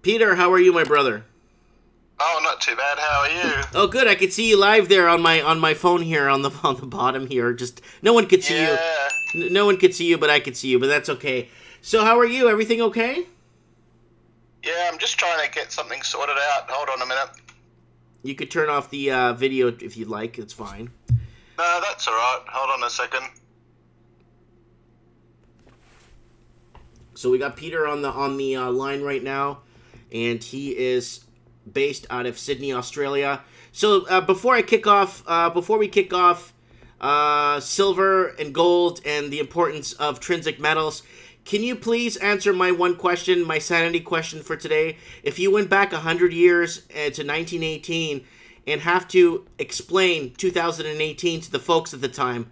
Peter, how are you, my brother? Oh, not too bad. How are you? Oh, good. I could see you live there on my phone here on the bottom here. Just no one could see you. No one could see you, but I could see you. But that's okay. So, how are you? Everything okay? Yeah, I'm just trying to get something sorted out. Hold on a minute. You could turn off the video if you'd like. It's fine. No, that's all right. Hold on a second. So we got Peter on the line right now, and he is based out of Sydney, Australia. So before we kick off, silver and gold and the importance of trinsic metals, can you please answer my one question, my sanity question for today? If you went back 100 years to 1918 and have to explain 2018 to the folks at the time,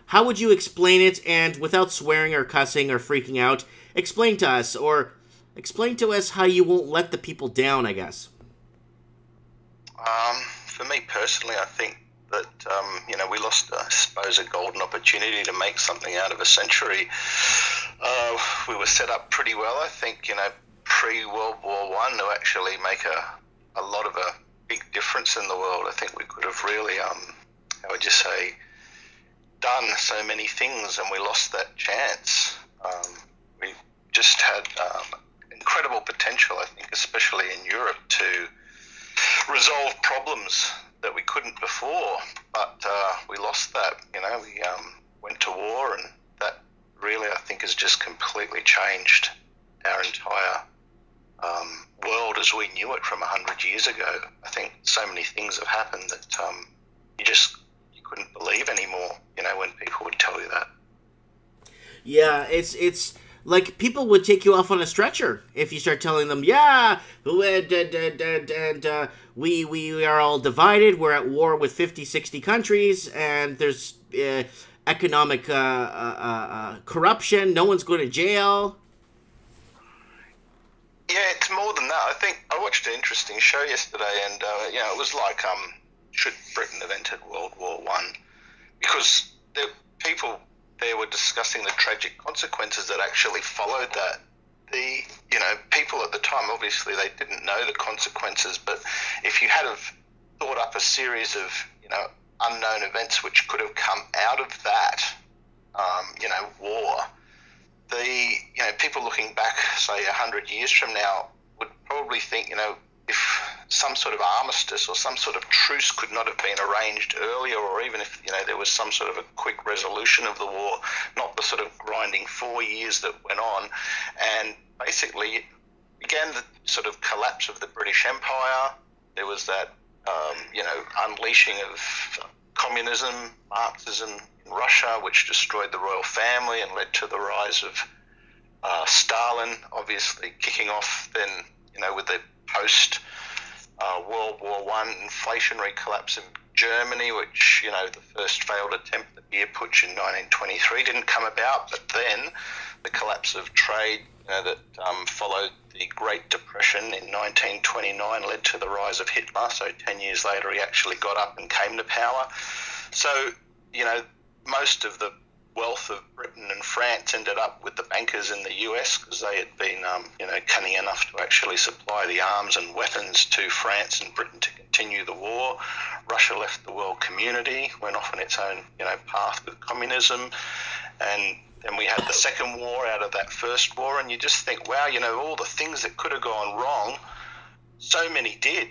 how would you explain it? And without swearing or cussing or freaking out, explain to us how you won't let the people down, I guess. For me personally, I think that, we lost, I suppose, a golden opportunity to make something out of a century. We were set up pretty well, I think, pre-World War I to actually make a lot of a big difference in the world. I think we could have really, done so many things, and we lost that chance. We just had incredible potential, I think, especially in Europe, to resolve problems that we couldn't before, but we lost that. We went to war, and that really, I think, has just completely changed our entire world as we knew it from 100 years ago. I think so many things have happened that you couldn't believe anymore, when people would tell you that. Yeah, it's like people would take you off on a stretcher if you start telling them, yeah, and we are all divided, we're at war with 50, 60 countries, and there's economic corruption, no one's going to jail. Yeah, it's more than that. I think I watched an interesting show yesterday, and it was like, should Britain have entered World War One? Because the people there were discussing the tragic consequences that actually followed that. The people at the time, obviously they didn't know the consequences, but if you had have thought up a series of unknown events which could have come out of that war, the people looking back, say 100 years from now, would probably think if some sort of armistice or some sort of truce could not have been arranged earlier, or even if there was some sort of a quick resolution of the war, not the sort of grinding 4 years that went on, and basically began the sort of collapse of the British Empire. There was that unleashing of communism, Marxism in Russia, which destroyed the royal family and led to the rise of Stalin, obviously kicking off then with the post World War I inflationary collapse in Germany, which the first failed attempt, the beer putsch in 1923, didn't come about, but then the collapse of trade that followed the Great Depression in 1929 led to the rise of Hitler. So 10 years later he actually got up and came to power. So most of the wealth of Britain and France ended up with the bankers in the US, because they had been, cunning enough to actually supply the arms and weapons to France and Britain to continue the war. Russia left the world community, went off on its own, path with communism, and then we had the second war out of that first war, and you just think, wow, all the things that could have gone wrong, so many did.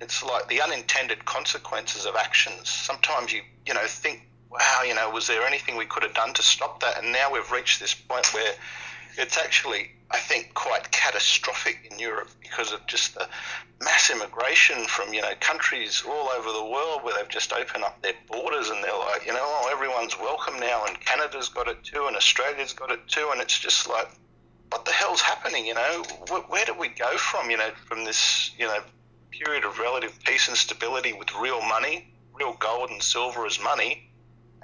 It's like the unintended consequences of actions. Sometimes you think, wow, was there anything we could have done to stop that? And now we've reached this point where it's actually, I think, quite catastrophic in Europe because of just the mass immigration from, countries all over the world where they've just opened up their borders, and they're like, everyone's welcome now, and Canada's got it too, and Australia's got it too, and it's just like, what the hell's happening, Where do we go from, from this, period of relative peace and stability with real money, real gold and silver as money,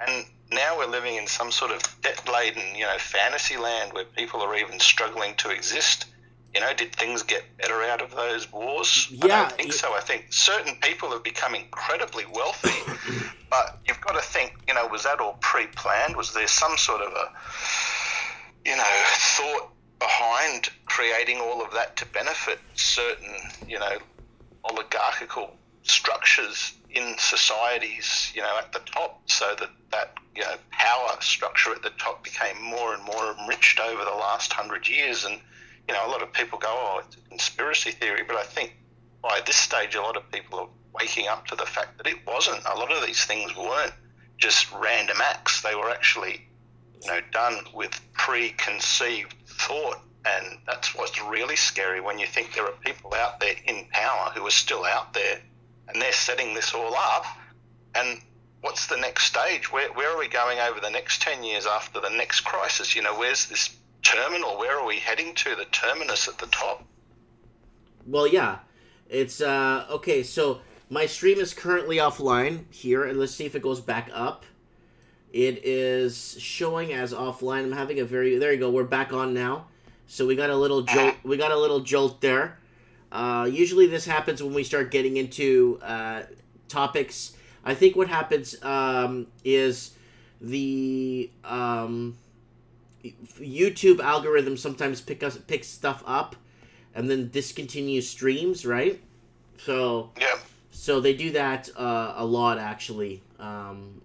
and now we're living in some sort of debt-laden, fantasy land where people are even struggling to exist. Did things get better out of those wars? Yeah, I don't think so. I think certain people have become incredibly wealthy, but you've got to think, was that all pre-planned? Was there some sort of a, thought behind creating all of that to benefit certain, oligarchical structures in societies, at the top, so that power structure at the top became more and more enriched over the last 100 years. And, a lot of people go, oh, it's a conspiracy theory, but I think by this stage, a lot of people are waking up to the fact that it wasn't. A lot of these things weren't just random acts. They were actually, done with preconceived thought. And that's what's really scary when you think there are people out there in power who are still out there and they're setting this all up. And what's the next stage? Where are we going over the next 10 years after the next crisis? Where's this terminal? Where are we heading to? The terminus at the top? Well, yeah. It's, okay, so my stream is currently offline here, and let's see if it goes back up. It is showing as offline. I'm having a there you go, we're back on now. So we got a little jolt there. Usually this happens when we start getting into topics. I think what happens is the YouTube algorithm sometimes picks stuff up and then discontinues streams, right? So yeah. So they do that a lot, actually,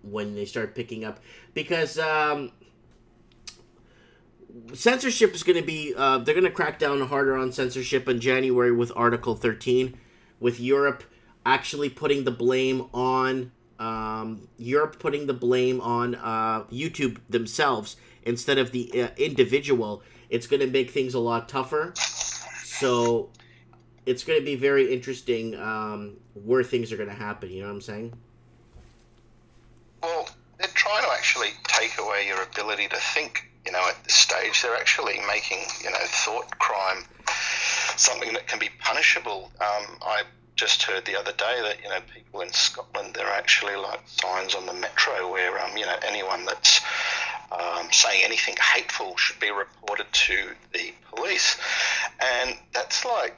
when they start picking up. Because censorship is going to be... they're going to crack down harder on censorship in January with Article 13, with Europe actually putting the blame on... YouTube themselves instead of the individual. It's going to make things a lot tougher. So it's going to be very interesting where things are going to happen. You know what I'm saying? Well, they're trying to actually take away your ability to think, at this stage. They're actually making, thought crime something that can be punishable. I just heard the other day that, people in Scotland, there are actually like signs on the metro where, anyone that's saying anything hateful should be reported to the police. And that's like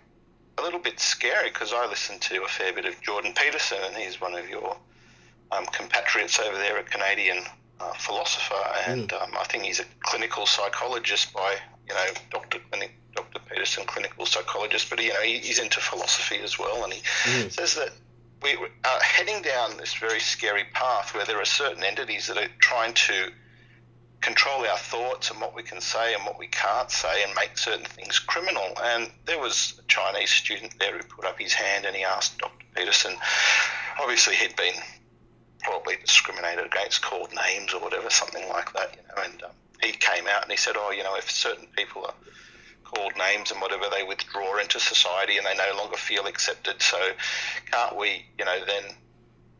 a little bit scary, because I listen to a fair bit of Jordan Peterson, and he's one of your compatriots over there, a Canadian philosopher, and I think he's a clinical psychologist by, Dr. Peterson, clinical psychologist, but he's into philosophy as well, and he says that we are heading down this very scary path where there are certain entities that are trying to control our thoughts and what we can say and what we can't say, and make certain things criminal. And there was a Chinese student there who put up his hand and he asked Dr. Peterson, obviously he'd been probably discriminated against, called names or whatever, something like that, and he came out and he said, if certain people are called names and whatever, they withdraw into society and they no longer feel accepted, so can't we, then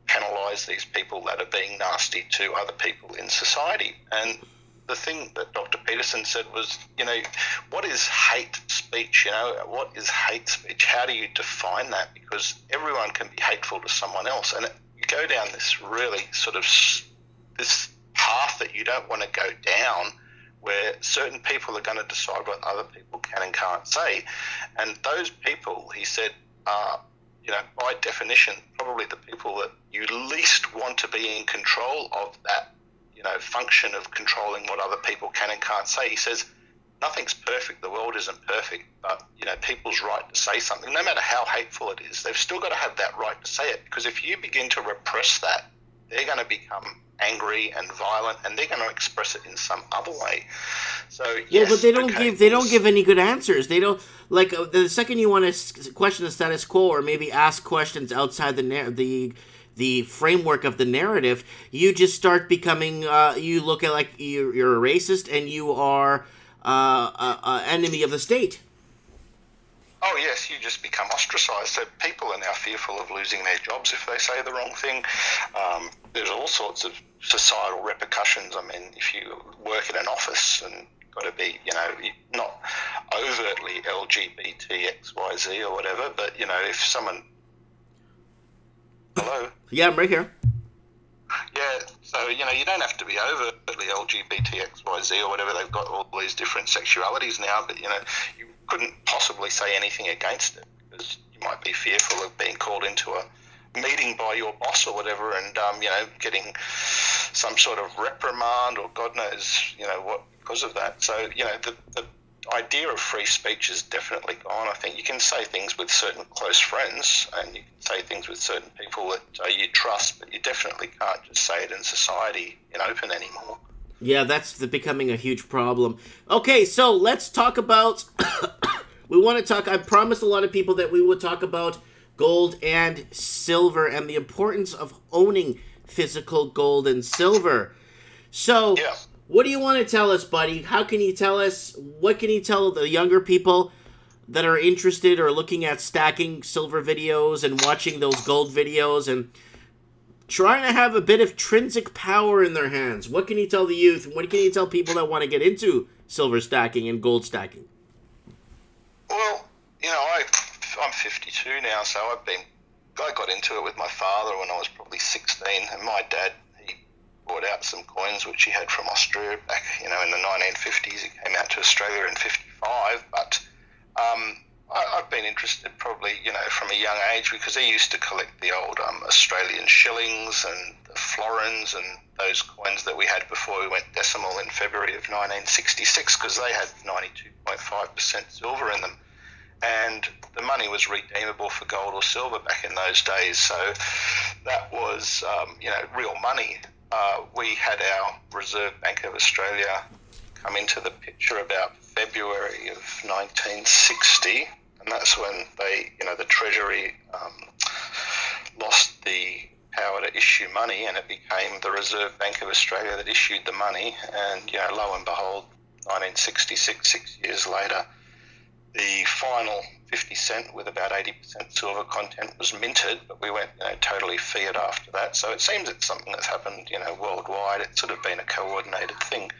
penalise these people that are being nasty to other people in society? And the thing that Dr. Peterson said was, what is hate speech? What is hate speech? How do you define that? Because everyone can be hateful to someone else, and you go down this really sort of this path that you don't want to go down, where certain people are going to decide what other people can and can't say. And those people, he said, are, by definition, probably the people that you least want to be in control of that, function of controlling what other people can and can't say. He says, nothing's perfect, the world isn't perfect, but, people's right to say something, no matter how hateful it is, they've still got to have that right to say it, because if you begin to repress that, they're going to become angry and violent, and they're going to express it in some other way. So yes, but they don't give any good answers. They don't, like, the second you want to question the status quo or maybe ask questions outside the framework of the narrative, you just start becoming you look at like you're a racist and you are an enemy of the state. Oh, yes, you just become ostracised. So people are now fearful of losing their jobs if they say the wrong thing. There's all sorts of societal repercussions. I mean, if you work in an office and got to be, not overtly LGBT, XYZ or whatever, but, if someone... Hello? Yeah, I'm right here. Yeah, so, you don't have to be overtly LGBT, XYZ or whatever. They've got all these different sexualities now, but, you couldn't possibly say anything against it, because you might be fearful of being called into a meeting by your boss or whatever, and getting some sort of reprimand or God knows what because of that. So the idea of free speech is definitely gone. I think you can say things with certain close friends, and you can say things with certain people that you trust, but you definitely can't just say it in society in open anymore. Yeah, that's becoming a huge problem. Okay, so let's talk about... we want to talk... I promised a lot of people that we would talk about gold and silver and the importance of owning physical gold and silver. So, yeah. What do you want to tell us, buddy? How can you tell us? What can you tell the younger people that are interested or looking at stacking silver videos and watching those gold videos and trying to have a bit of intrinsic power in their hands? What can you tell the youth? What can you tell people that want to get into silver stacking and gold stacking? Well, you know, I'm 52 now, so I got into it with my father when I was probably 16, and my dad, brought out some coins which he had from Austria back, you know, in the 1950s. He came out to Australia in 55, but I've been interested probably, you know, from a young age, because he used to collect the old Australian shillings and the florins and those coins that we had before we went decimal in February of 1966, because they had 92.5% silver in them. And the money was redeemable for gold or silver back in those days. So that was, you know, real money. We had our Reserve Bank of Australia come into the picture about February of 1960, and that's when they, you know, the Treasury lost the power to issue money, and it became the Reserve Bank of Australia that issued the money. And, you know, lo and behold, 1966, 6 years later, the final 50 cent with about 80% silver content was minted, but we went, you know, totally fiat after that. So it seems it's something that's happened, you know, worldwide. It's sort of been a coordinated thing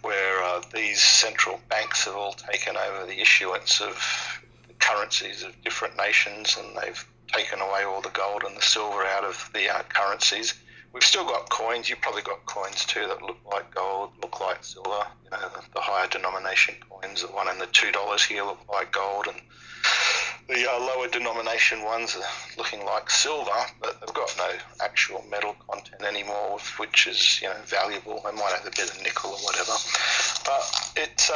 where these central banks have all taken over the issuance of the currencies of different nations, and they've taken away all the gold and the silver out of the currencies. We've still got coins. You've probably got coins too that look like gold, look like silver. You know, the higher denomination coins, the $1 and the $2 here look like gold, and the lower denomination ones are looking like silver, but they've got no actual metal content anymore, which is, you know, valuable. They might have a bit of nickel or whatever. But it's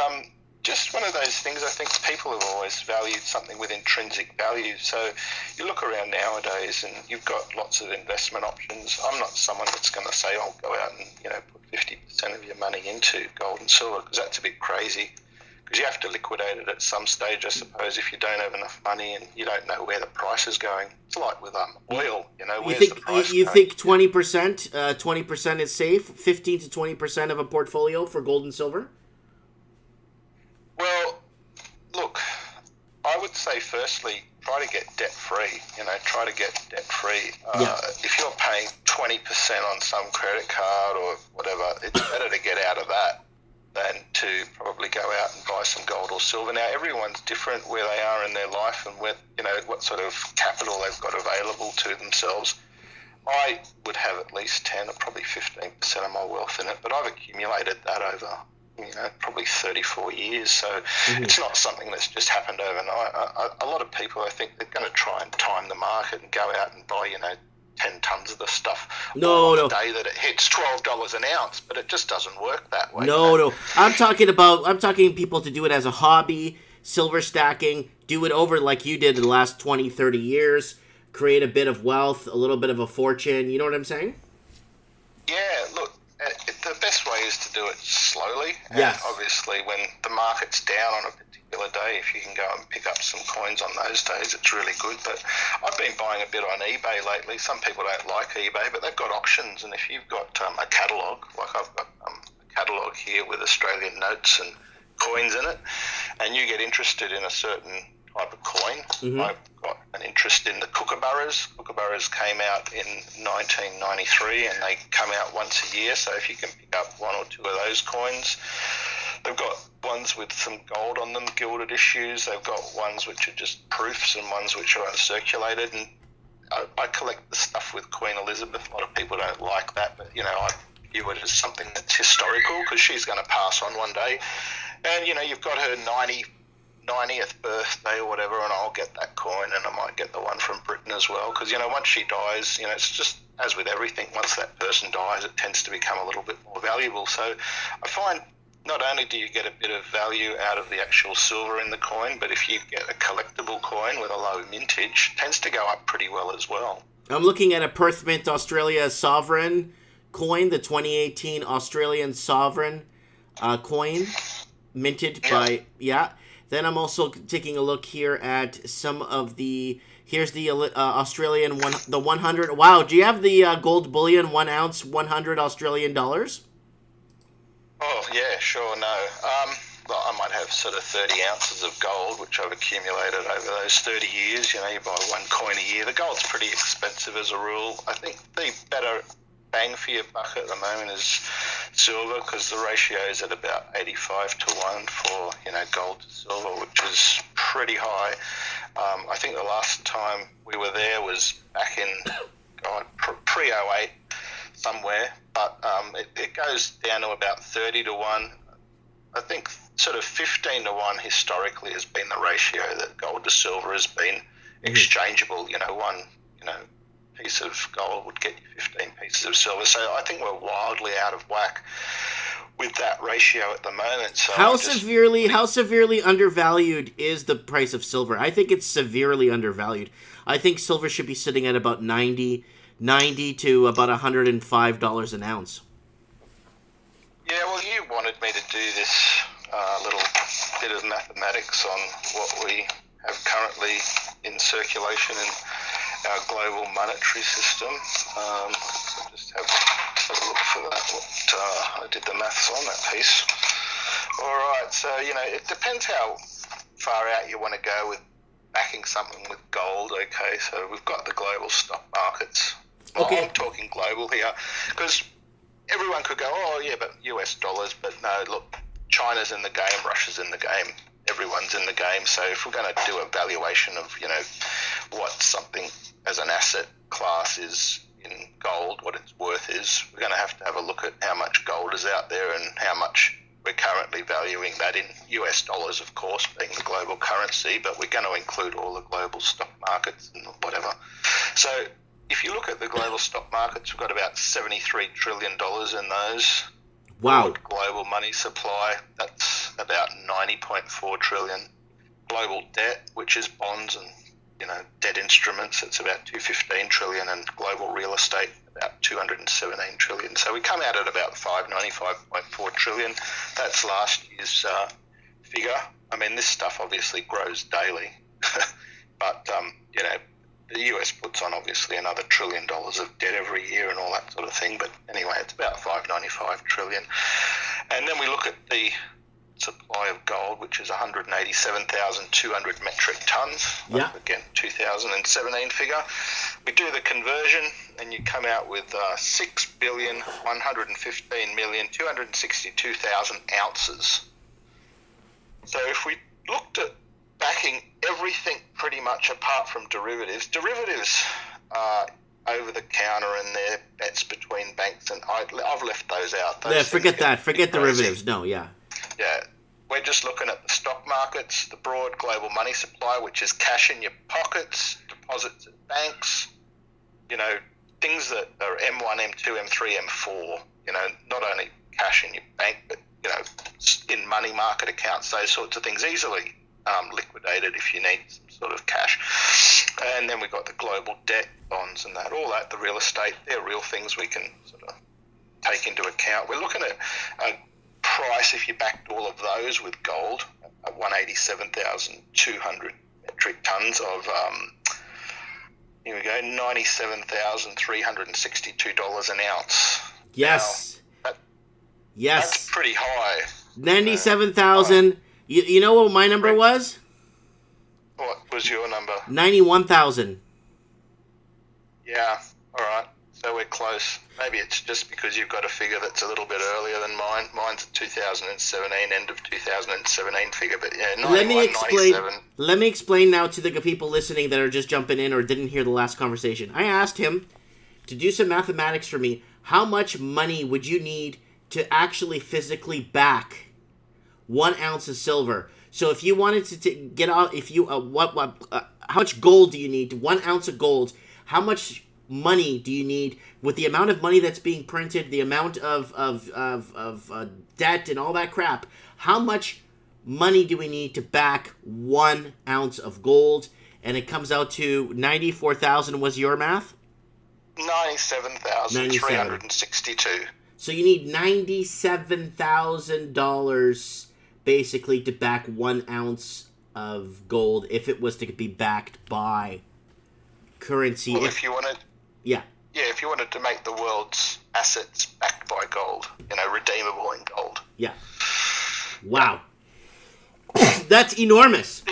just one of those things. I think people have always valued something with intrinsic value. So you look around nowadays and you've got lots of investment options. I'm not someone that's going to say, "I'll go out and, you know, put 50% of your money into gold and silver," because that's a bit crazy. Because you have to liquidate it at some stage, I suppose, if you don't have enough money and you don't know where the price is going. It's like with oil, you know, where's the price you going? think 20% is safe? 15 to 20% of a portfolio for gold and silver? Well, look, I would say firstly, try to get debt-free. You know, try to get debt-free. If you're paying 20% on some credit card or whatever, it's better to get out of that than to probably go out and buy some gold or silver. Now, everyone's different where they are in their life and with, you know, what sort of capital they've got available to themselves. I would have at least 10 or probably 15% of my wealth in it, but I've accumulated that over, you know, probably 34 years. So it's not something that's just happened overnight. A lot of people, I think, they're going to try and time the market and go out and buy, you know, 10 tons of the stuff on the day that it hits $12 an ounce, but it just doesn't work that way. No. I'm talking people to do it as a hobby, silver stacking, do it over like you did in the last 20, 30 years, create a bit of wealth, a little bit of a fortune. You know what I'm saying? Yeah, look, the best way is to do it slowly. And yes. Obviously, when the market's down on a particular day, if you can go and pick up some coins on those days, it's really good. But I've been buying a bit on eBay lately. Some people don't like eBay, but they've got auctions. And if you've got a catalogue, like I've got a catalogue here with Australian notes and coins in it, and you get interested in a certain type of coin. I've got an interest in the kookaburras. Kookaburras came out in 1993 and they come out once a year, so if you can pick up one or two of those coins. They've got ones with some gold on them, gilded issues. They've got ones which are just proofs and ones which are uncirculated. And I collect the stuff with Queen Elizabeth. A lot of people don't like that, but, you know, I view it as something that's historical because she's going to pass on one day. And, you know, you've got her 90th birthday or whatever, and I'll get that coin, and I might get the one from Britain as well, because, you know, once she dies, you know, it's just as with everything, once that person dies, it tends to become a little bit more valuable. So I find not only do you get a bit of value out of the actual silver in the coin, but if you get a collectible coin with a low mintage, it tends to go up pretty well as well. I'm looking at a Perth Mint Australia Sovereign coin, the 2018 Australian Sovereign coin, minted by, Then I'm also taking a look here at some of the, here's the Australian one, the 100. Wow, do you have the gold bullion 1 ounce, 100 Australian dollars? Oh, yeah, sure, no. Well, I might have sort of 30 ounces of gold, which I've accumulated over those 30 years. You know, you buy 1 coin a year. The gold's pretty expensive as a rule. I think the better bang for your buck at the moment is silver, because the ratio is at about 85 to 1 for, you know, gold to silver, which is pretty high. I think the last time we were there was back in, pre-08 somewhere, but it goes down to about 30 to 1. I think sort of 15 to 1 historically has been the ratio that gold to silver has been exchangeable. You know, one, piece of gold would get you 15 pieces of silver. So I think we're wildly out of whack with that ratio at the moment. So how severely undervalued is the price of silver? I think it's severely undervalued. I think silver should be sitting at about $90 to about $105 an ounce. Yeah, well, you wanted me to do this little bit of mathematics on what we have currently in circulation in our global monetary system. I'll just have a look for that. I did the maths on that piece. All right, so, it depends how far out you want to go with backing something with gold, okay? So we've got the global stock markets. Okay. I'm talking global here, because everyone could go, oh, yeah, but US dollars. But no, look, China's in the game, Russia's in the game, everyone's in the game. So if we're going to do a valuation of, what something as an asset class is in gold, what its worth is, we're going to have a look at how much gold is out there and how much we're currently valuing that in US dollars, of course, being the global currency, but we're going to include all the global stock markets and whatever. So if you look at the global stock markets, we've got about $73 trillion in those. Wow. Global money supply, that's about $90.4 trillion. Global debt, which is bonds and debt instruments, it's about $215 trillion, and global real estate about $217 trillion. So we come out at about $595.4 trillion. That's last year's figure. I mean, this stuff obviously grows daily, but the US puts on obviously another $1 trillion of debt every year and all that sort of thing. But anyway, it's about $595 trillion. And then we look at the supply of gold, which is 187,200 metric tons. Yeah. Again, 2017 figure. We do the conversion and you come out with 6,115,262,000 ounces. So if we looked at backing everything pretty much apart from derivatives are over the counter and they're bets between banks, and I've left those out. Forget that. Forget derivatives. No, yeah. Yeah. We're just looking at the stock markets, the broad global money supply, which is cash in your pockets, deposits at banks, things that are M1, M2, M3, M4, not only cash in your bank, but, in money market accounts, those sorts of things, easily liquidated if you need some sort of cash. And then we've got the global debt, bonds and all that, the real estate, they're real things we can sort of take into account. We're looking at a price, if you backed all of those with gold, at 187,200 metric tons of, here we go, $97,362 an ounce. Yes. Now, yes. That's pretty high. 97,000. You know what my number was? What was your number? 91,000. Yeah, all right. So we're close. Maybe it's just because you've got a figure that's a little bit earlier than mine. Mine's a 2017, end of 2017 figure, but yeah, 91, 97. Let me explain now to the people listening that are just jumping in or didn't hear the last conversation. I asked him to do some mathematics for me. How much money would you need to actually physically back 1 ounce of silver? So if you wanted to get out, if you how much gold do you need? 1 ounce of gold. How much money do you need with the amount of money that's being printed, the amount of debt and all that crap? How much money do we need to back 1 ounce of gold? And it comes out to 94,000 was your math? 97,362. So you need $97,000 basically to back 1 ounce of gold if it was to be backed by currency. Well, if you wanted, yeah, if you wanted to make the world's assets backed by gold, redeemable in gold. Yeah. Wow. That's enormous.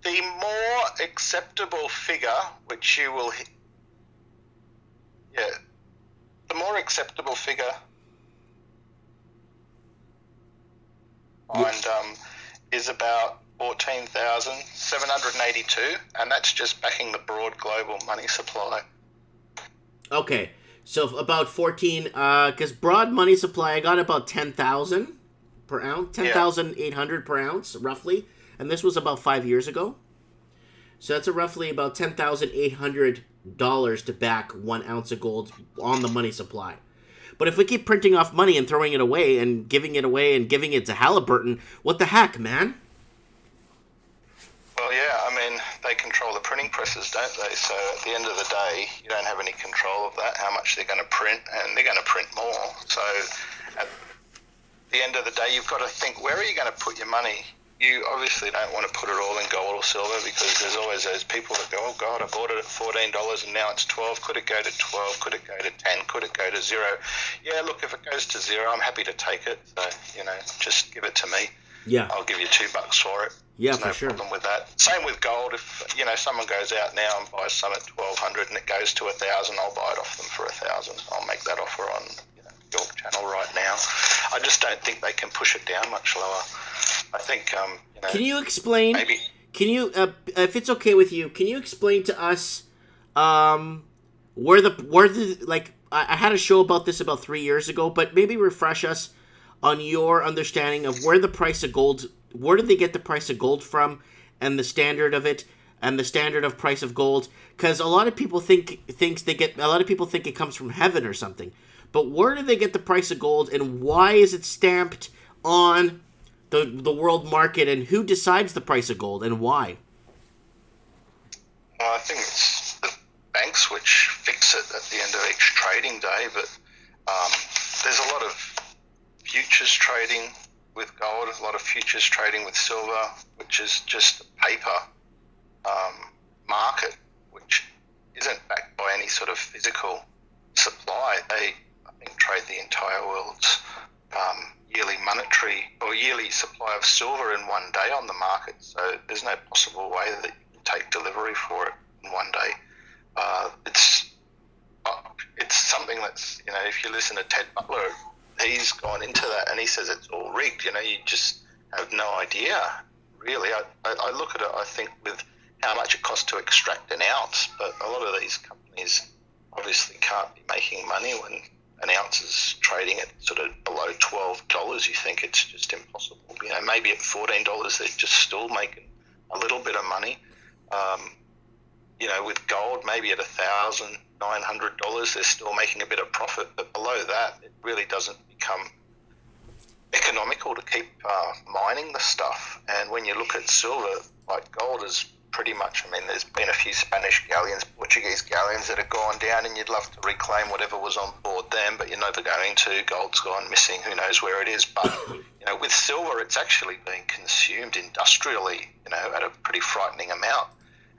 The more acceptable figure, which you will, the more acceptable figure, and is about 14,782, and that's just backing the broad global money supply. Okay, so about 14, because broad money supply, I got about 10,000 per ounce, 10,800 per ounce, roughly. And this was about 5 years ago. So that's roughly about $10,800 to back 1 ounce of gold on the money supply. But if we keep printing off money and throwing it away and giving it away and giving it to Halliburton, what the heck, man? Well, yeah, I mean, they control the printing presses, don't they? So at the end of the day, you don't have any control of that, how much they're going to print, and they're going to print more. So at the end of the day, you've got to think, where are you going to put your money? You obviously don't want to put it all in gold or silver, because there's always those people that go, oh God, I bought it at $14 and now it's 12. Could it go to 12? Could it go to 10? Could it go to 0? Yeah, look, if it goes to 0, I'm happy to take it. So, just give it to me. Yeah. I'll give you $2 for it. Yeah, There's for no sure. problem with that. Same with gold. If, someone goes out now and buys some at 1,200 and it goes to 1,000, I'll buy it off them for 1,000. I'll make that offer on York Channel right now. I just don't think they can push it down much lower. I think, Can you explain? Maybe. Can you, if it's okay with you, can you explain to us, where the like I had a show about this about 3 years ago, but maybe refresh us on your understanding of where the price of gold, where did they get the price of gold from, and the standard of it, and the standard of price of gold? Because a lot of people think it comes from heaven or something. But where do they get the price of gold, and why is it stamped on the world market, and who decides the price of gold, and why? Well, I think it's the banks which fix it at the end of each trading day, but there's a lot of futures trading with gold, a lot of futures trading with silver, which is just a paper market, which isn't backed by any sort of physical supply. They, I think, trade the entire world's yearly supply of silver in one day on the market. So there's no possible way that you can take delivery for it in one day. It's something that's, if you listen to Ted Butler, he's gone into that and he says it's all rigged. You just have no idea, really. I look at it, I think, with how much it costs to extract an ounce, but a lot of these companies obviously can't be making money when an ounce is trading at sort of below $12. You think it's just impossible. Maybe at $14 they're just still making a little bit of money. With gold, maybe at $1,900 they're still making a bit of profit, but below that it really doesn't become economical to keep mining the stuff. And when you look at silver, like gold is pretty much, there's been a few Spanish galleons, Portuguese galleons that have gone down, and you'd love to reclaim whatever was on board them, but you're never going to. Gold's gone missing, who knows where it is. But, with silver, it's actually being consumed industrially, at a pretty frightening amount.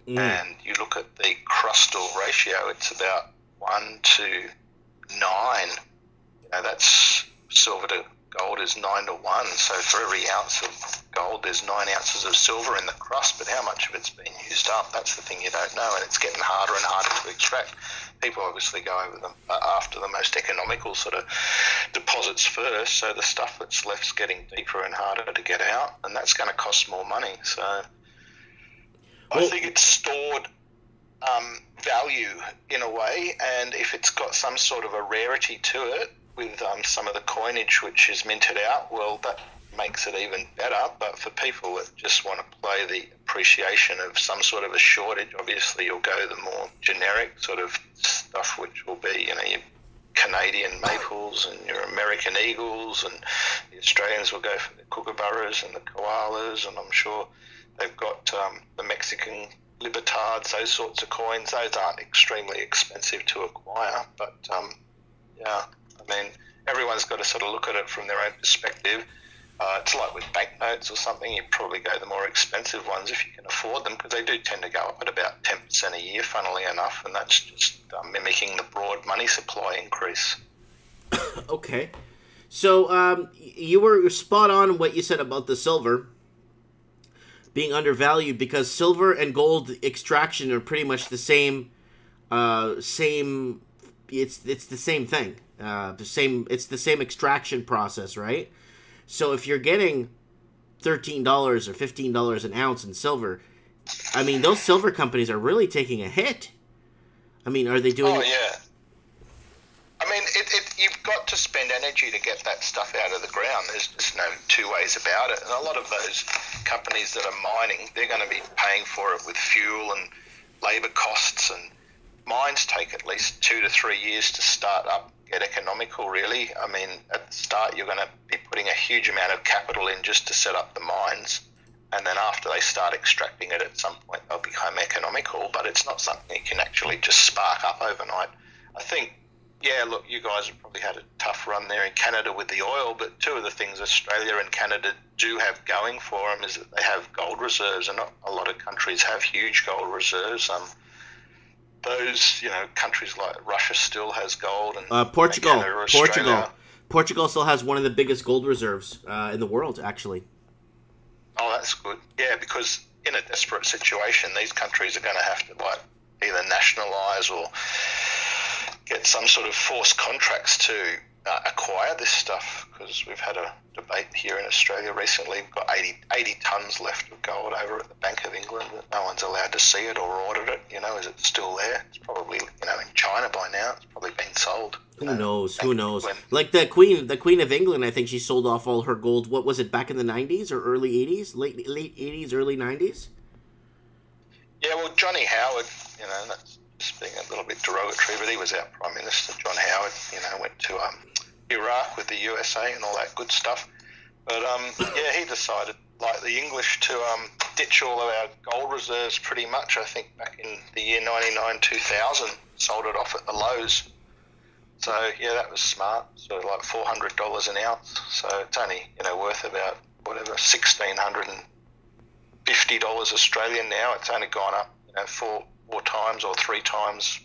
And you look at the crustal ratio, it's about 1 to 9. That's silver to gold is 9 to 1. So for every ounce of gold, there's 9 ounces of silver in the crust. But how much of it's been used up? That's the thing you don't know, and it's getting harder and harder to extract. People obviously go over them after the most economical sort of deposits first. So the stuff that's left's getting deeper and harder to get out, and that's going to cost more money. So I think it's stored value in a way, and if it's got some sort of a rarity to it with some of the coinage which is minted out, well, that makes it even better. But for people that just want to play the appreciation of some sort of a shortage, obviously you'll go the more generic sort of stuff, which will be, your Canadian maples and your American eagles, and the Australians will go for the kookaburras and the koalas, and I'm sure they've got the Mexican libertads, those sorts of coins. Those aren't extremely expensive to acquire, but everyone's got to sort of look at it from their own perspective. It's like with banknotes or something, you probably go the more expensive ones if you can afford them, because they do tend to go up at about 10% a year, funnily enough, and that's just mimicking the broad money supply increase. Okay. So you were spot on what you said about the silver being undervalued, because silver and gold extraction are pretty much the same. It's the same thing. It's the same extraction process, right? So if you're getting $13 or $15 an ounce in silver, I mean, those silver companies are really taking a hit. I mean, are they doing? Oh yeah. I mean, you've got to spend energy to get that stuff out of the ground. There's just no two ways about it. And a lot of those companies that are mining, they're going to be paying for it with fuel and labour costs, and mines take at least 2 to 3 years to start up, get economical, really. I mean, at the start, you're going to be putting a huge amount of capital in just to set up the mines. And then after they start extracting it, at some point, they'll become economical. But it's not something you can actually just spark up overnight. I think, look, you guys have probably had a tough run there in Canada with the oil, but two of the things Australia and Canada do have going for them is that they have gold reserves, and not a lot of countries have huge gold reserves. Those, countries like Russia still has gold, and Portugal, Canada, Portugal still has one of the biggest gold reserves in the world, actually. Oh, that's good. Yeah, because in a desperate situation, these countries are going to have to either nationalise or get some sort of forced contracts to acquire this stuff, because we've had a debate here in Australia recently. We've got 80 tonnes left of gold over at the Bank of England, but no one's allowed to see it or audit it. Is it still there? It's probably, in China by now. It's probably been sold. Who knows? Who knows? Like the Queen of England, I think she sold off all her gold. What was it, back in the 90s or early 80s? Late 80s, early 90s? Yeah, well, Johnny Howard, that's just being a little bit derogatory, but he was our Prime Minister, John Howard, went to Iraq with the USA and all that good stuff. But, he decided, like the English, to ditch all of our gold reserves pretty much, I think, back in the year 99-2000, sold it off at the lows. So, that was smart, so like $400 an ounce. So it's only, worth about, $1,650 Australian now. It's only gone up, four times or 3 times,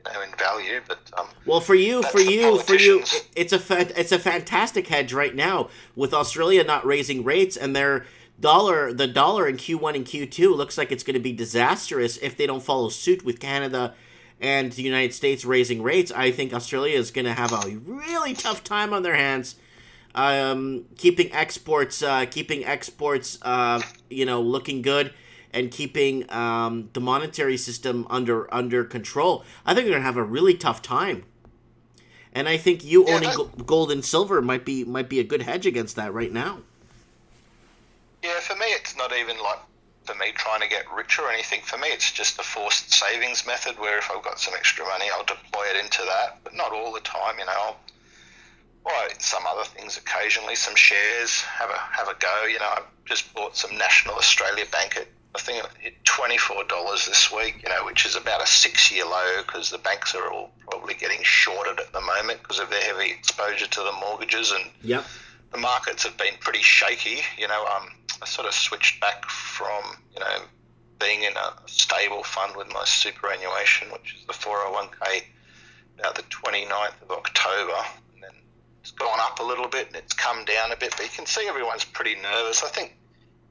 in value. But well, for you, it's a fantastic hedge right now with Australia not raising rates, and the dollar in Q1 and Q2 looks like it's going to be disastrous if they don't follow suit with Canada and the United States raising rates. I think Australia is going to have a really tough time on their hands, keeping exports, looking good, and keeping the monetary system under control. I think they're going to have a really tough time. And I think owning gold and silver might be a good hedge against that right now. Yeah, for me, it's not even like for me trying to get rich or anything. For me, it's just a forced savings method where if I've got some extra money, I'll deploy it into that, but not all the time. I'll buy some other things occasionally, some shares, have a go. I just bought some National Australia Bank at, I think it hit $24 this week, which is about a 6-year low, because the banks are all probably getting shorted at the moment because of their heavy exposure to the mortgages, and the markets have been pretty shaky. I sort of switched back from, being in a stable fund with my superannuation, which is the 401k, about the 29th of October, and then it's gone up a little bit and it's come down a bit, but you can see everyone's pretty nervous. I think,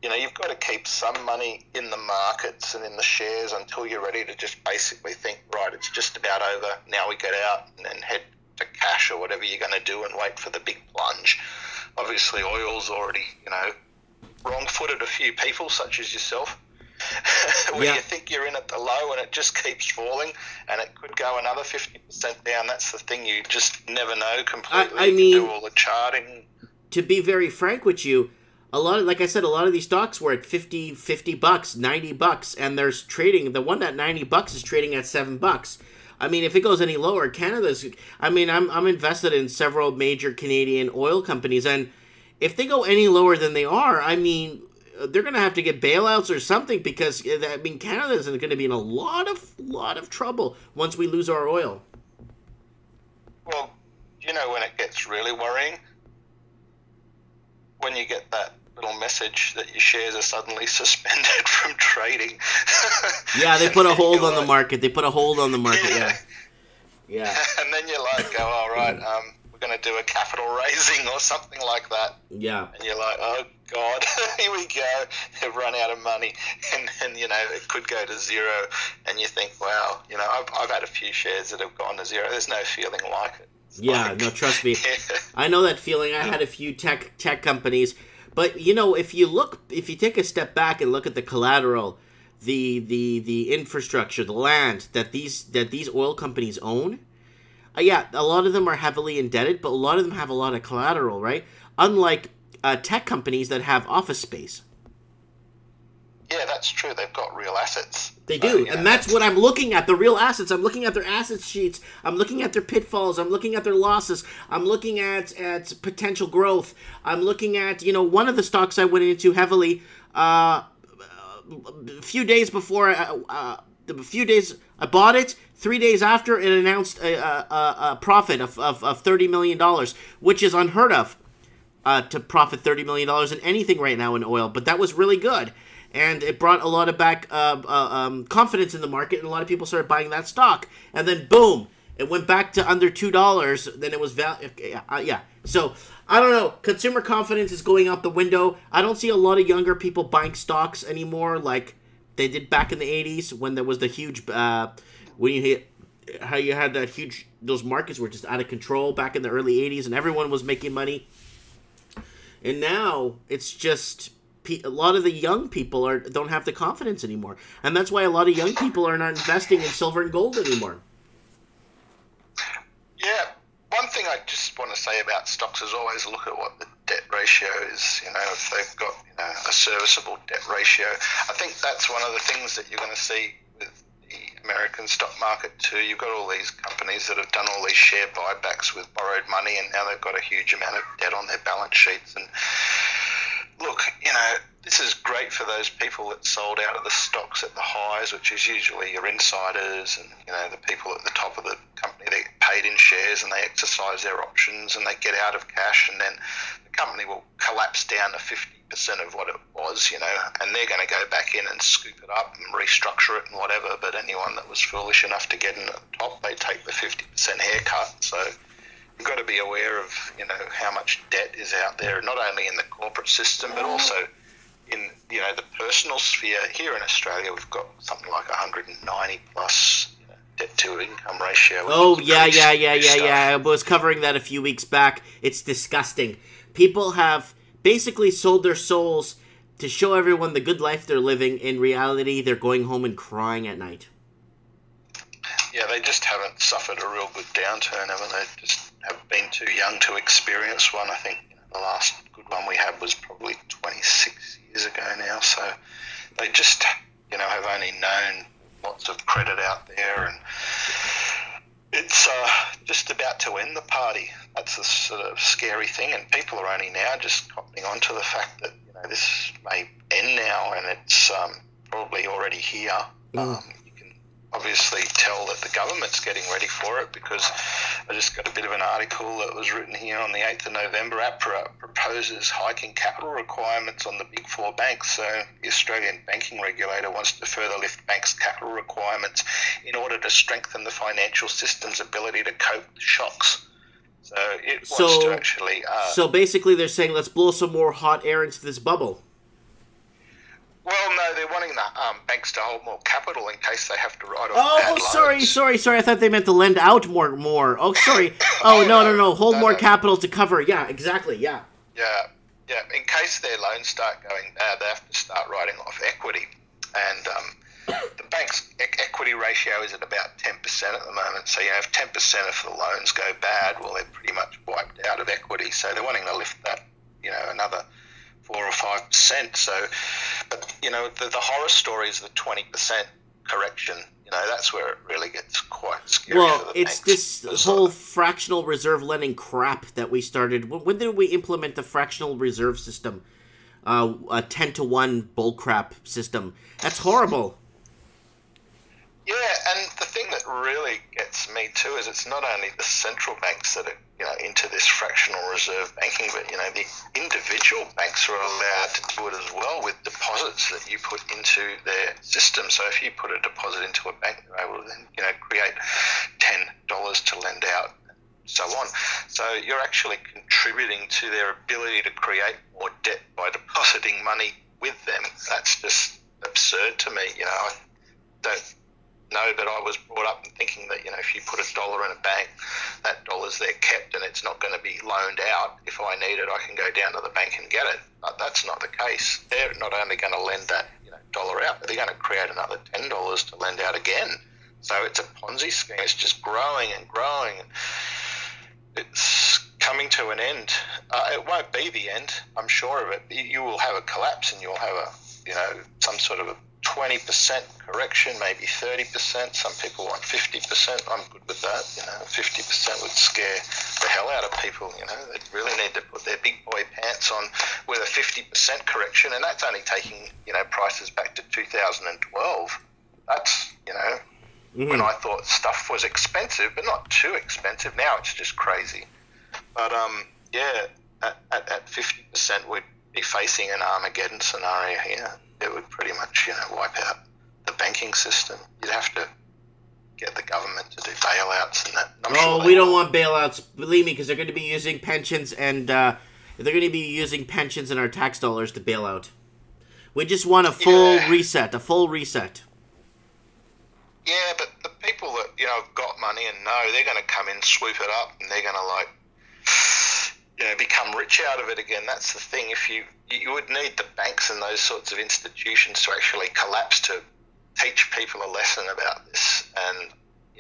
you've got to keep some money in the markets and in the shares until you're ready to just basically think, right, it's just about over, now we get out and then head to cash or whatever you're going to do and wait for the big plunge. Obviously, oil's already, wrong-footed a few people, such as yourself, where you think you're in at the low and it just keeps falling and it could go another 50% down. That's the thing, you just never know completely. I mean, you can do all the charting. To be very frank with you, A lot of, like I said, a lot of these stocks were at 50 bucks, 90 bucks, and there's trading. The one at 90 bucks is trading at $7. I mean, if it goes any lower, Canada's. I mean, I'm invested in several major Canadian oil companies, and if they go any lower than they are, I mean, they're gonna have to get bailouts or something, because I mean, Canada's going to be in a lot of trouble once we lose our oil. Well, you know when it gets really worrying? When you get that little message that your shares are suddenly suspended from trading. Yeah, they put a hold on the market. They put a hold on the market, yeah. And then you're like, go, all right, we're going to do a capital raising or something like that. Yeah. And you're like, oh, God, here we go. They've run out of money. And you know, it could go to zero. And you think, wow, you know, I've had a few shares that have gone to zero. There's no feeling like it. Yeah, no, trust me. I know that feeling. I had a few tech companies, but you know, if you take a step back and look at the collateral, the infrastructure, the land that these oil companies own, yeah, a lot of them are heavily indebted, but a lot of them have a lot of collateral, right? Unlike tech companies that have office space. Yeah, that's true. They've got real assets. They do, and that's what I'm looking at, the real assets. I'm looking at their asset sheets. I'm looking at their pitfalls. I'm looking at their losses. I'm looking at potential growth. I'm looking at, you know, one of the stocks I went into heavily a few days before, I bought it. 3 days after, it announced a profit of $30 million, which is unheard of, to profit $30 million in anything right now in oil, but that was really good. And it brought a lot of confidence in the market, and a lot of people started buying that stock. And then, boom, it went back to under $2. Then it was yeah. So, I don't know. Consumer confidence is going out the window. I don't see a lot of younger people buying stocks anymore like they did back in the 80s when there was the huge, how you had that huge, those markets were just out of control back in the early 80s, and everyone was making money. And now, it's just... a lot of the young people don't have the confidence anymore, and that's why a lot of young people are not investing in silver and gold anymore. Yeah, one thing I just want to say about stocks is always look at what the debt ratio is. You know, if they've got, you know, a serviceable debt ratio, I think that's one of the things that you're going to see with the American stock market too. You've got all these companies that have done all these share buybacks with borrowed money, and now they've got a huge amount of debt on their balance sheets. And look, you know, this is great for those people that sold out of the stocks at the highs, which is usually your insiders and, you know, the people at the top of the company. They get paid in shares and they exercise their options and they get out of cash, and then the company will collapse down to 50% of what it was, you know, and they're going to go back in and scoop it up and restructure it and whatever. But anyone that was foolish enough to get in at the top, they take the 50% haircut. So you've got to be aware of, you know, how much debt is out there, not only in the corporate system, but also in, you know, the personal sphere. Here in Australia, we've got something like 190 plus, you know, debt to income ratio. Oh, yeah. I was covering that a few weeks back. It's disgusting. People have basically sold their souls to show everyone the good life they're living. In reality, they're going home and crying at night. Yeah, they just haven't suffered a real good downturn, haven't they? Just have been too young to experience one. I think, you know, the last good one we had was probably 26 years ago now. So they just, you know, have only known lots of credit out there, and it's just about to end the party. That's the sort of scary thing, and people are only now just cottoning on to the fact that, you know, this may end now, and it's probably already here. Obviously tell that the government's getting ready for it, because I just got a bit of an article that was written here on the 8th of November. APRA proposes hiking capital requirements on the big four banks. So the Australian banking regulator wants to further lift banks' capital requirements in order to strengthen the financial system's ability to cope with shocks. So it wants to actually... so basically they're saying, let's blow some more hot air into this bubble. Well, no, they're wanting the banks to hold more capital in case they have to write off bad loans. Sorry. I thought they meant to lend out more. Oh, sorry. Oh, no. Hold more capital to cover. Yeah, exactly. Yeah. Yeah. In case their loans start going bad, they have to start writing off equity. And the bank's equity ratio is at about 10% at the moment. So, you know, if 10% of the loans go bad, well, they're pretty much wiped out of equity. So they're wanting to lift that, you know, another 4 or 5%. So, but the horror story is the 20% correction. That's where it really gets quite scary. Well, for the it's banks. this whole fractional reserve lending crap that we started. When did we implement the fractional reserve system? A 10-to-1 bullcrap system. That's horrible. Yeah, and the thing that really gets me too is it's not only the central banks that are into this fractional reserve banking, but the individual banks are allowed to do it as well with deposits that you put into their system. So if you put a deposit into a bank, they're able to then create $10 to lend out, so on. So you're actually contributing to their ability to create more debt by depositing money with them. That's just absurd to me. I don't know that I was brought up in thinking that if you put $1 in a bank, that dollar's there kept and it's not going to be loaned out. If I need it, I can go down to the bank and get it. But that's not the case. They're not only going to lend that dollar out, but they're going to create another $10 to lend out again. So it's a Ponzi scheme. It's just growing and growing. It's coming to an end. It won't be the end, I'm sure of it. You will have a collapse and you'll have some sort of a 20% correction, maybe 30%. Some people want 50%. I'm good with that. 50% would scare the hell out of people. They really need to put their big boy pants on with a 50% correction, and that's only taking prices back to 2012. That's when I thought stuff was expensive, but not too expensive. Now it's just crazy. But at 50%, we'd be facing an Armageddon scenario here. It would pretty much, wipe out the banking system. You'd have to get the government to do bailouts and that. We don't want bailouts, believe me, because they're going to be using pensions and they're going to be using pensions and our tax dollars to bail out. We just want a full reset, Yeah, but the people that have got money and know they're going to come in, swoop it up, and they're going to become rich out of it again. That's the thing. If you would need the banks and those sorts of institutions to actually collapse to teach people a lesson about this. And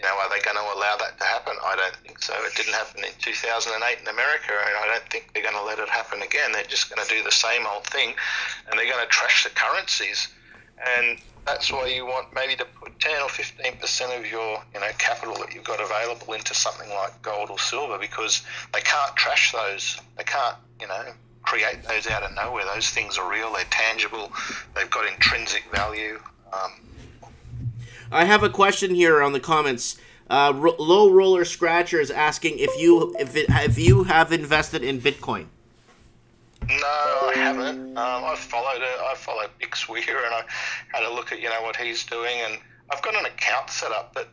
are they going to allow that to happen? I don't think so. It didn't happen in 2008 in America, and I don't think they're going to let it happen again. They're just going to do the same old thing, and they're going to trash the currencies. And that's why you want maybe to put 10 or 15% of your capital that you've got available into something like gold or silver, because they can't trash those. They can't create those out of nowhere. Those things are real. They're tangible. They've got intrinsic value. I have a question here on the comments. Low Roller Scratcher is asking if you have invested in Bitcoin. No, I haven't. I followed it. I followed Big Swear, and I had a look at what he's doing, and I've got an account set up. But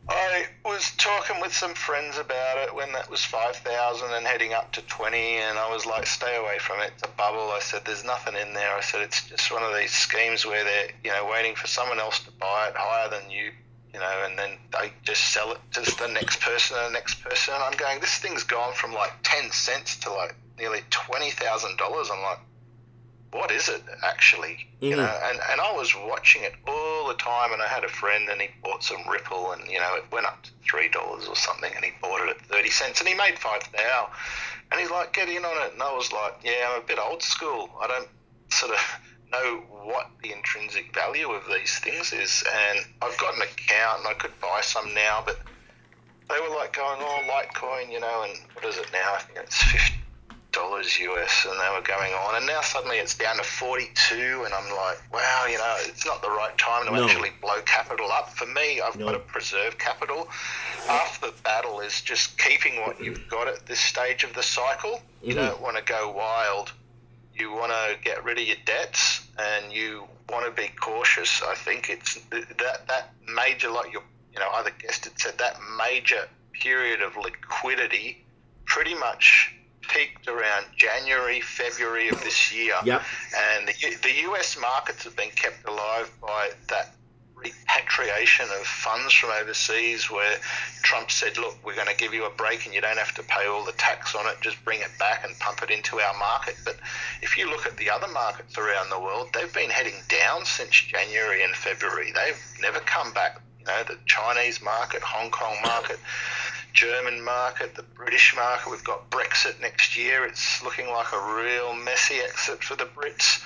I was talking with some friends about it when that was 5,000 and heading up to 20, and I was like, stay away from it. It's a bubble. I said, there's nothing in there. I said, it's just one of these schemes where they're waiting for someone else to buy it higher than you. And then they just sell it to the next person and the next person. And I'm going, this thing's gone from like 10 cents to like nearly $20,000. I'm like, what is it actually? Mm-hmm. And I was watching it all the time, and I had a friend and he bought some Ripple, and it went up to $3 or something, and he bought it at 30 cents and he made 5 now. And he's like, get in on it. And I was like, yeah, I'm a bit old school. I don't sort of know what the intrinsic value of these things is, and I've got an account and I could buy some now, but they were like going, Litecoin, and what is it now? I think it's $50 US, and they were going on, and now suddenly it's down to 42, and I'm like, wow, it's not the right time to actually blow capital up. For me, I've got to preserve capital. Half the battle is just keeping what you've got at this stage of the cycle. You don't want to go wild. You want to get rid of your debts, and you want to be cautious. I think it's that major, like your other guest had said, that major period of liquidity pretty much peaked around January, February of this year. Yep. And the US markets have been kept alive by that repatriation of funds from overseas, where Trump said, look, we're going to give you a break and you don't have to pay all the tax on it, just bring it back and pump it into our market. But if you look at the other markets around the world, they've been heading down since January and February. They've never come back. The Chinese market, Hong Kong market, German market, the British market. We've got Brexit next year. It's looking like a real messy exit for the Brits.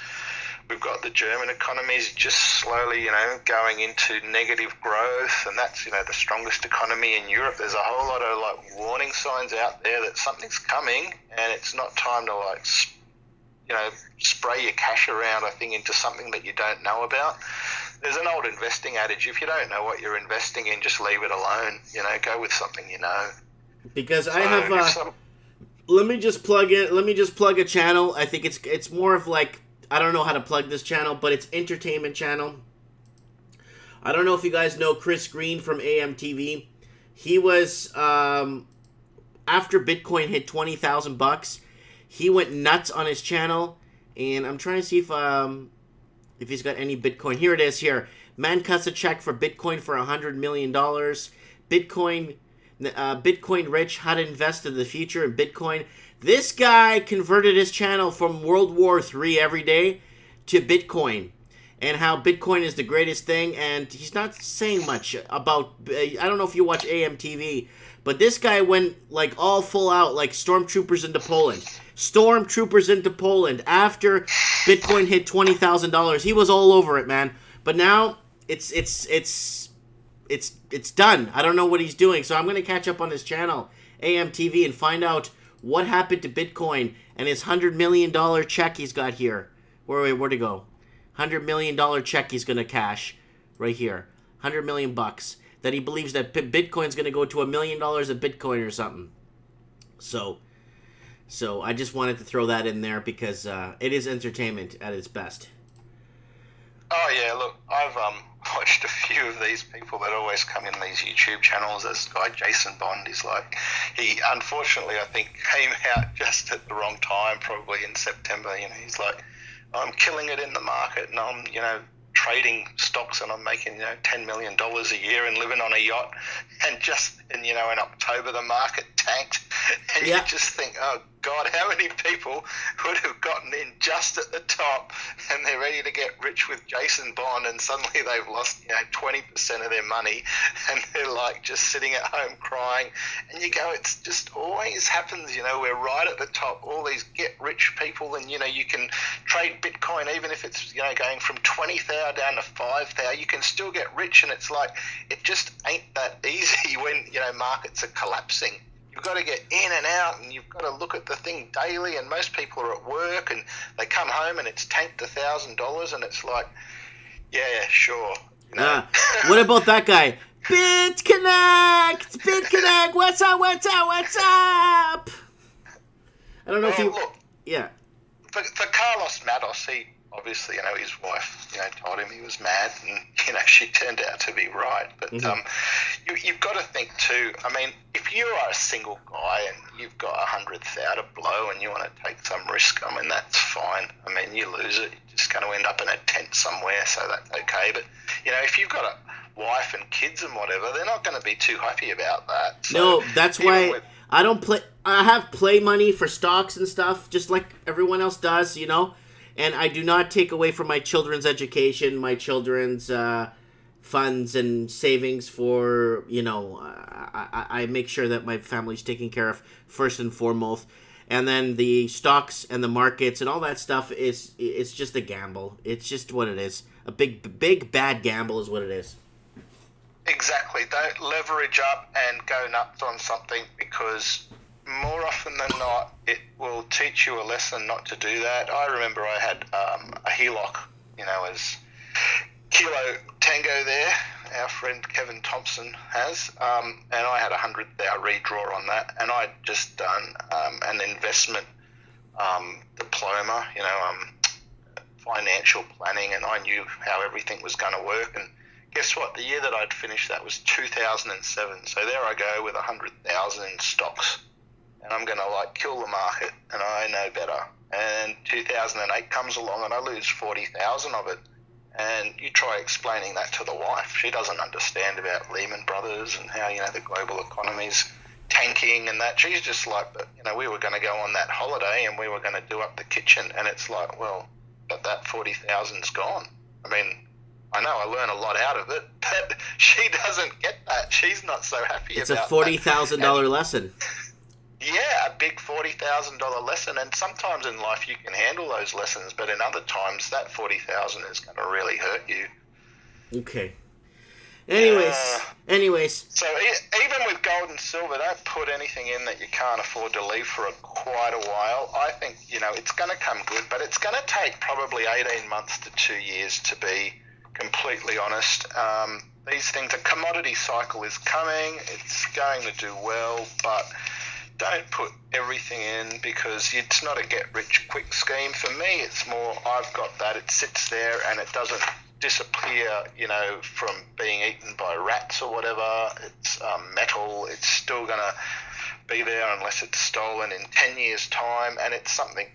We've got the German economies just slowly, going into negative growth, and that's, the strongest economy in Europe. There's a whole lot of warning signs out there that something's coming, and it's not time to spray your cash around, I think, into something that you don't know about. There's an old investing adage: if you don't know what you're investing in, just leave it alone. Go with something you know. Because I have, let me just plug a channel. I think it's more of like, I don't know how to plug this channel, but it's entertainment channel. I don't know if you guys know Chris Green from AMTV. He was after Bitcoin hit $20,000, he went nuts on his channel, and I'm trying to see if he's got any Bitcoin. Here it is. Here, man cuts a check for Bitcoin for $100 million. Bitcoin rich, how to invest in the future in Bitcoin. This guy converted his channel from World War III every day to Bitcoin, and how Bitcoin is the greatest thing. And he's not saying much about, I don't know if you watch AMTV, but this guy went like all full out, like stormtroopers into Poland. Stormtroopers into Poland after Bitcoin hit $20,000. He was all over it, man. But now it's done. I don't know what he's doing, so I'm going to catch up on his channel, AMTV, and find out what happened to Bitcoin and his $100 million check he's got here. Where'd it go? $100 million check he's going to cash right here. $100 million bucks that he believes that Bitcoin's going to go to $1 million of Bitcoin or something. So I just wanted to throw that in there because it is entertainment at its best. Oh yeah, look, I've watched a few of these people that always come in these YouTube channels. This guy Jason Bond is like, he unfortunately I think came out just at the wrong time, probably in September. He's like, I'm killing it in the market, and I'm trading stocks, and I'm making $10 million a year and living on a yacht, and in October the market tanked, and you just think, oh God, how many people would have gotten in just at the top, and they're ready to get rich with Jason Bond, and suddenly they've lost 20% of their money, and they're like just sitting at home crying. And you go, it's just always happens. We're right at the top, all these get rich people, and you can trade Bitcoin even if it's going from 20,000 down to 5,000. You can still get rich, and it's like, it just ain't that easy when markets are collapsing. You've got to get in and out, and you've got to look at the thing daily, and most people are at work and they come home and it's tanked $1,000, and it's like, yeah, sure. What about that guy? BitConnect, what's up? I don't know if you... Look, yeah. For Carlos Matos, he obviously, his wife, told him he was mad, and, she turned out to be right. But you've got to think too, I mean, if you are a single guy and you've got 100,000 to blow and you want to take some risk, I mean, that's fine. I mean, you lose it, you're just going to end up in a tent somewhere, so that's okay. But, if you've got a wife and kids and whatever, they're not going to be too happy about that. So no, that's why I don't play. I have play money for stocks and stuff, just like everyone else does, And I do not take away from my children's education, my children's funds and savings for, I make sure that my family's taken care of first and foremost. And then the stocks and the markets and all that stuff it's just a gamble. It's just what it is. A big, bad gamble is what it is. Exactly. Don't leverage up and go nuts on something, because more often than not, it will teach you a lesson not to do that. I remember I had a HELOC, as Kilo Tango there, our friend Kevin Thompson has, and I had 100,000 redraw on that, and I'd just done an investment diploma, financial planning, and I knew how everything was going to work. And guess what? The year that I'd finished that was 2007. So there I go with 100,000 in stocks. And I'm going to kill the market, and I know better. And 2008 comes along and I lose 40,000 of it. And you try explaining that to the wife. She doesn't understand about Lehman Brothers and how, the global economy's tanking and that. She's just like, but, we were going to go on that holiday and we were going to do up the kitchen. And it's like, well, but that 40,000's gone. I mean, I know, I learn a lot out of it, but she doesn't get that. She's not so happy It's about a $40,000 lesson. Yeah, a big $40,000 lesson, and sometimes in life you can handle those lessons, but in other times that $40,000 is going to really hurt you. Okay. Anyways. So even with gold and silver, don't put anything in that you can't afford to leave for quite a while. I think, you know, it's going to come good, but it's going to take probably 18 months to 2 years, to be completely honest. These things, a commodity cycle is coming. It's going to do well, but don't put everything in, because it's not a get-rich-quick scheme. For me, it's more, I've got that, it sits there and it doesn't disappear, you know, from being eaten by rats or whatever. It's metal. It's still going to be there unless it's stolen in 10 years' time, and it's something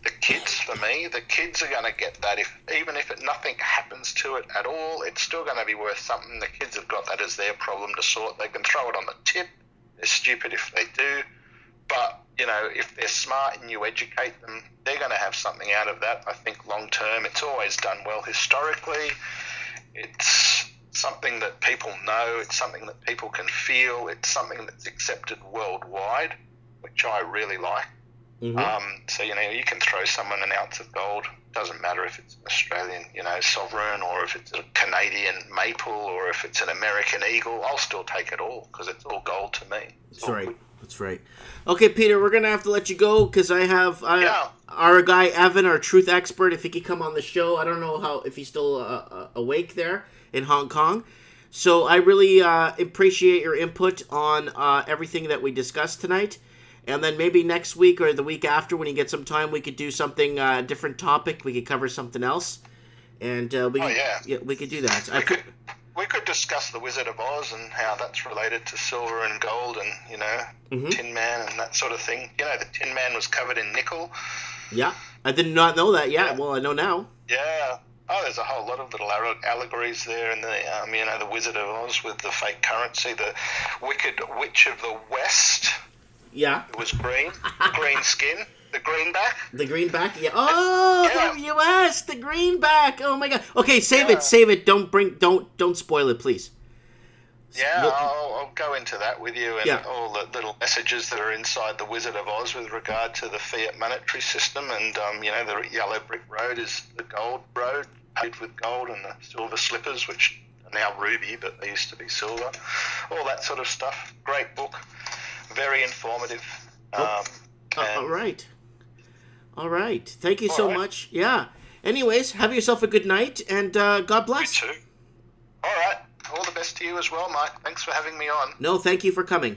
the kids, for me, the kids are going to get that. Even if nothing happens to it at all, it's still going to be worth something. The kids have got that as their problem to sort. They can throw it on the tip. They're stupid if they do. But, you know, if they're smart and you educate them, they're going to have something out of that. I think long term, it's always done well historically. It's something that people know. It's something that people can feel. It's something that's accepted worldwide, which I really like. Mm-hmm. So, you know, you can throw someone an ounce of gold. Doesn't matter if it's an Australian, you know, sovereign, or if it's a Canadian maple, or if it's an American eagle. I'll still take it all, because it's all gold to me. That's right. Good. That's right. Okay, Peter, we're going to have to let you go, because I have our guy, Evan, our truth expert, if he could come on the show. I don't know if he's still awake there in Hong Kong. So I really appreciate your input on everything that we discussed tonight. And then maybe next week or the week after, when you get some time, we could do something, different topic. We could cover something else. And we could do that. We could discuss the Wizard of Oz and how that's related to silver and gold and, you know, mm-hmm. Tin Man and that sort of thing. You know, the Tin Man was covered in nickel. Yeah, I did not know that. Yeah, well, I know now. Yeah. Oh, there's a whole lot of little allegories there, and you know, the Wizard of Oz with the fake currency, the Wicked Witch of the West. Yeah. It was green skin. The greenback? The greenback, yeah. Oh, yeah. You asked the greenback. Oh my god. Okay, save it. Don't spoil it, please. Yeah, I'll go into that with you, and all the little messages that are inside the Wizard of Oz with regard to the fiat monetary system, and you know, the yellow brick road is the gold road, paved with gold, and the silver slippers, which are now ruby, but they used to be silver. All that sort of stuff. Great book, very informative. All right. Thank you so much. Yeah. Anyways, have yourself a good night, and God bless. You too. All right. All the best to you as well, Mike. Thanks for having me on. No, thank you for coming.